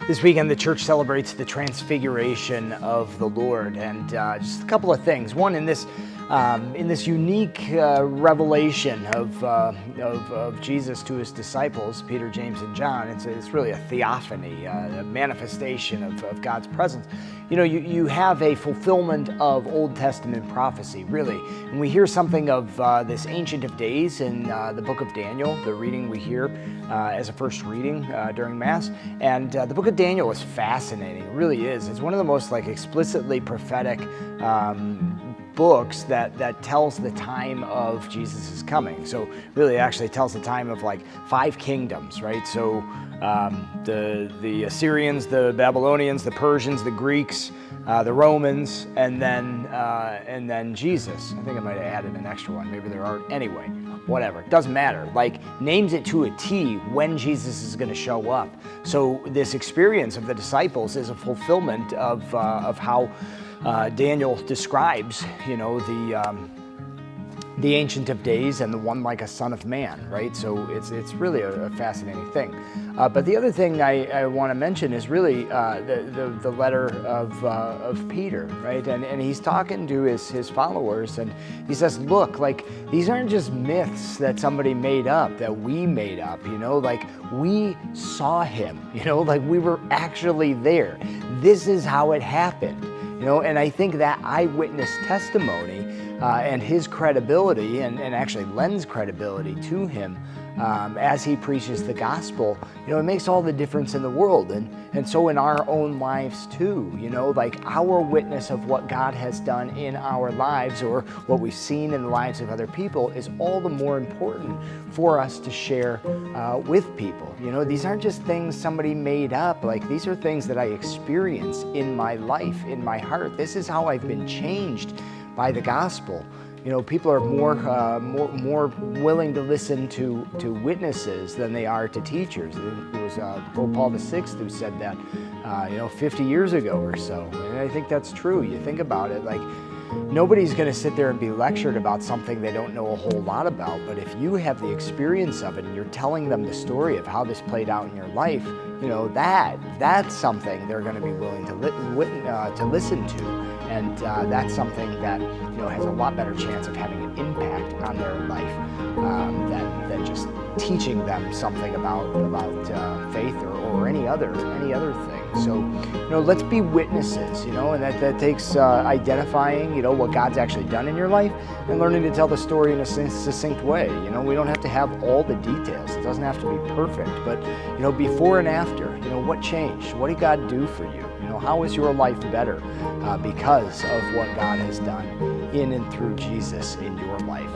This weekend, the church celebrates the transfiguration of the Lord, and just a couple of things. One, in this unique revelation of Jesus to his disciples, Peter, James, and John, it's really a theophany, a manifestation of God's presence. You know, you have a fulfillment of Old Testament prophecy, really. And we hear something of this Ancient of Days in the book of Daniel, the reading we hear as a first reading during Mass. And the book of Daniel is fascinating. It really is. It's one of the most explicitly prophetic books that tells the time of Jesus' coming. So really it actually tells the time of 5 kingdoms, right? So the Assyrians, the Babylonians, the Persians, the Greeks, the Romans, and then Jesus. I think I might have added an extra one. Maybe there aren't. Anyway, whatever. It doesn't matter. Names it to a T when Jesus is going to show up. So this experience of the disciples is a fulfillment of how Daniel describes, the Ancient of Days and the one like a Son of Man, right? So it's really a fascinating thing. But the other thing I want to mention is really the letter of Peter, right? And he's talking to his followers, and he says, look, these aren't just myths that somebody made up, that we made up, we saw him, we were actually there. This is how it happened. And I think that eyewitness testimony and his credibility, and actually lends credibility to him as he preaches the gospel, it makes all the difference in the world. And so in our own lives too, our witness of what God has done in our lives, or what we've seen in the lives of other people, is all the more important for us to share with people. These aren't just things somebody made up. These are things that I experience in my life, in my heart. This is how I've been changed by the gospel. People are more willing to listen to witnesses than they are to teachers. It was Pope Paul VI who said that 50 years ago or so, and I think that's true. You think about it, nobody's going to sit there and be lectured about something they don't know a whole lot about. But if you have the experience of it and you're telling them the story of how this played out in your life, that's something they're going to be willing to listen to, and that's something that has a lot better chance of having an impact on their life than just teaching them something about faith or any other thing. So let's be witnesses, and that takes identifying what God's actually done in your life, and learning to tell the story in a succinct way. We don't have to have all the details. It doesn't have to be perfect, but before and after, what changed? What did God do for you? How is your life better because of what God has done in and through Jesus in your life?